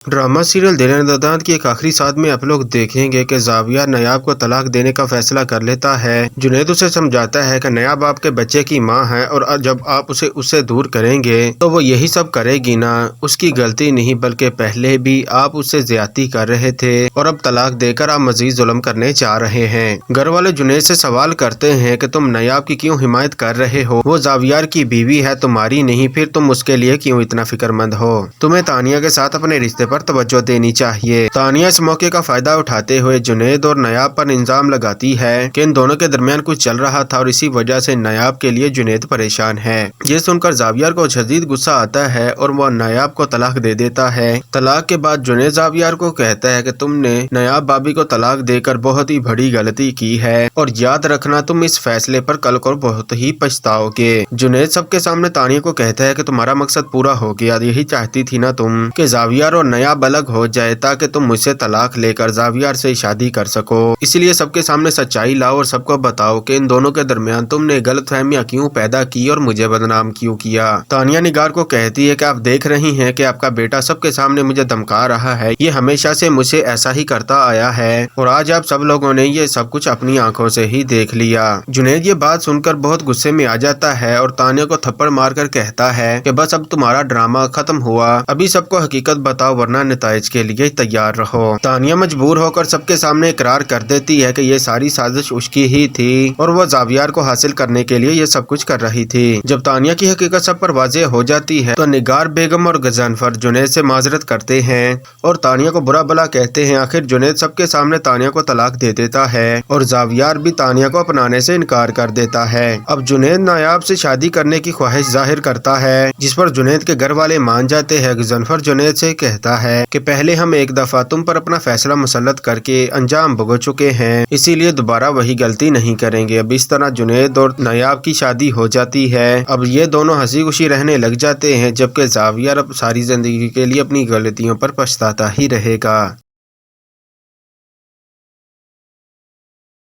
Drama serial दिल ददात की एक आखिरी साथ में आप लोग देखेंगे कि जाविया नायाब को तलाक देने का फैसला कर लेता है। जुनैद उसे समझाता है कि नायाब आपके बच्चे की मां है और जब आप उसे उससे दूर करेंगे तो वो यही सब करेगी ना। उसकी गलती नहीं बल्कि पहले भी आप उससे ज्यादती कर रहे थे और अब तलाक देकर आप मजीद जुल्म करने जा रहे हैं। घर वाले जुनैद से सवाल करते हैं कि तुम नायाब की क्यों हिमायत कर रहे हो, वो जावियार की बीवी है तुम्हारी नहीं, फिर तुम उसके लिए क्यों इतना फिक्रमंद हो। तुम्हें तानिया के साथ अपने रिश्ते पर तवज्जो देनी चाहिए। तानिया इस मौके का फायदा उठाते हुए जुनैद और नायाब पर इल्जाम लगाती है कि इन दोनों के दरमियान कुछ चल रहा था और इसी वजह से नायाब के लिए जुनैद परेशान है। ये सुनकर जावियार को शदीद गुस्सा आता है और वह नायाब को तलाक दे देता है। तलाक के बाद जुनैद जावियार को कहता है कि तुमने नायाब भाभी को तलाक देकर बहुत ही बड़ी गलती की है और याद रखना तुम इस फैसले पर कल को बहुत ही पछताओगे। जुनैद सबके सामने तानिया को कहता है कि तुम्हारा मकसद पूरा हो गया, यही चाहती थी ना तुम कि जावियार और नायाब अलग हो जाए ताकि तुम मुझसे तलाक लेकर जावियार से शादी कर सको। इसलिए सबके सामने सच्चाई लाओ और सबको बताओ कि इन दोनों के दरमियान तुमने गलतफहमियां क्यों पैदा की और मुझे बदनाम क्यों किया। तानिया निगार को कहती है कि आप देख रही हैं कि आपका बेटा सबके सामने मुझे धमका रहा है, ये हमेशा से मुझे ऐसा ही करता आया है और आज आप सब लोगों ने ये सब कुछ अपनी आंखों से ही देख लिया। जुनैद ये बात सुनकर बहुत गुस्से में आ जाता है और तानिया को थप्पड़ मारकर कहता है कि बस अब तुम्हारा ड्रामा खत्म हुआ, अभी सबको हकीकत बताओ वरना नताइज के लिए तैयार रहो। तानिया मजबूर होकर सबके सामने इकरार कर देती है कि ये सारी साजिश उसकी ही थी और वो जावियार को हासिल करने के लिए ये सब कुछ कर रही थी। जब तानिया की हकीकत सब पर वाज़ेह हो जाती है तो निगार बेगम और गजनफर जुनैद से माजरत करते हैं और तानिया को बुरा भला कहते हैं। आखिर जुनैद सबके सामने तानिया को तलाक दे देता है और जावियार भी तानिया को अपनाने से इनकार कर देता है। अब जुनैद नायाब से शादी करने की ख्वाहिश जाहिर करता है जिस पर जुनैद के घर वाले मान जाते हैं। गजनफर जुनैद से कहता है कि पहले हम एक दफा तुम पर अपना फैसला मुसल्लत करके अंजाम भुगत चुके हैं, इसीलिए दोबारा वही गलती नहीं करेंगे। अब इस तरह जुनैद और नायाब की शादी हो जाती है। अब ये दोनों हंसी खुशी रहने लग जाते हैं जबकि जावियार अब सारी जिंदगी के लिए अपनी गलतियों पर पछताता ही रहेगा।